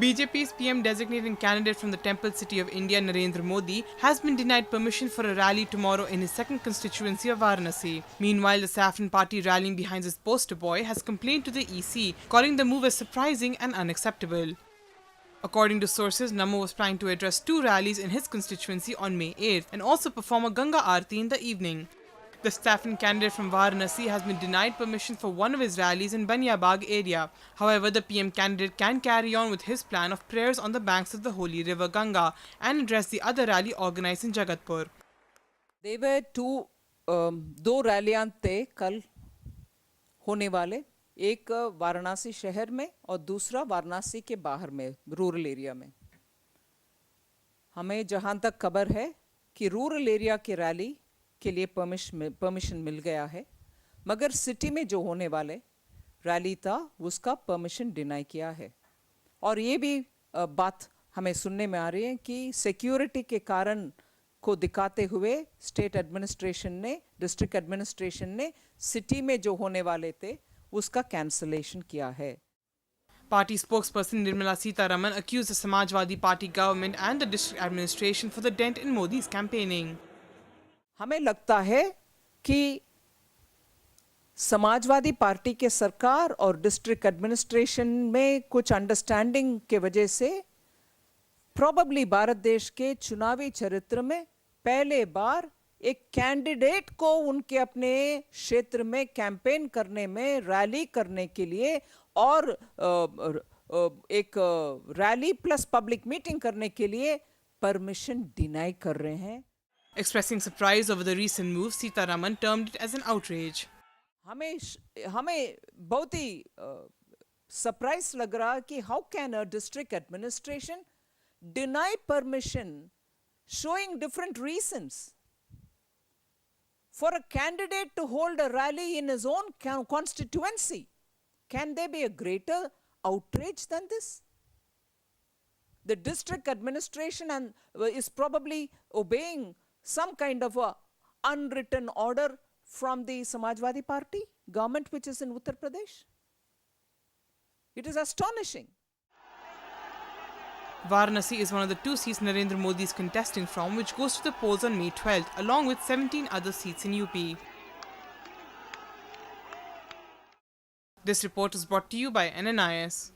BJP's PM designated candidate from the temple city of India, Narendra Modi, has been denied permission for a rally tomorrow in his second constituency of Varanasi. Meanwhile, the Saffron Party rallying behind his poster boy has complained to the EC, calling the move as surprising and unacceptable. According to sources, Namo was planning to address two rallies in his constituency on May 8th and also perform a Ganga Aarti in the evening. The Saffron candidate from Varanasi has been denied permission for one of his rallies in Baniabag area. However, the PM candidate can carry on with his plan of prayers on the banks of the holy river Ganga and address the other rally organized in Jagatpur. There were दो रैलियां थे कल होने वाले, एक वाराणसी शहर में और दूसरा वाराणसी के बाहर में रूरल एरिया में। हमें जहां तक खबर है कि रूरल एरिया की रैली के लिए परमिशन मिल गया है, मगर सिटी में जो होने वाले रैली था उसका परमिशन डिनाई किया है। और ये भी बात हमें सुनने में आ रही है कि सिक्योरिटी के कारण को दिखाते हुए स्टेट एडमिनिस्ट्रेशन ने, डिस्ट्रिक्ट एडमिनिस्ट्रेशन ने सिटी में जो होने वाले थे उसका कैंसलेशन किया है। Party spokesperson Nirmala Sitharaman accused the Samajwadi Party government and the district administration for the dent in Modi's campaigning. हमें लगता है कि समाजवादी पार्टी के सरकार और डिस्ट्रिक्ट एडमिनिस्ट्रेशन में कुछ अंडरस्टैंडिंग के वजह से प्रोबेबली भारत देश के चुनावी चरित्र में पहले बार एक कैंडिडेट को उनके अपने क्षेत्र में कैंपेन करने में, रैली करने के लिए और एक रैली प्लस पब्लिक मीटिंग करने के लिए परमिशन डिनाई कर रहे हैं। Expressing surprise over the recent move, Sitharaman termed it as an outrage. हमें बहुत ही सरप्राइज लग रहा कि how can a district administration deny permission showing different reasons for a candidate to hold a rally in his own constituency. Can there be a greater outrage than this? The district administration is probably obeying some kind of a unwritten order from the Samajwadi Party government, which is in Uttar Pradesh. It is astonishing. Varanasi is one of the two seats Narendra Modi is contesting from, which goes to the polls on May 12th, along with 17 other seats in UP. This report is brought to you by NNIS.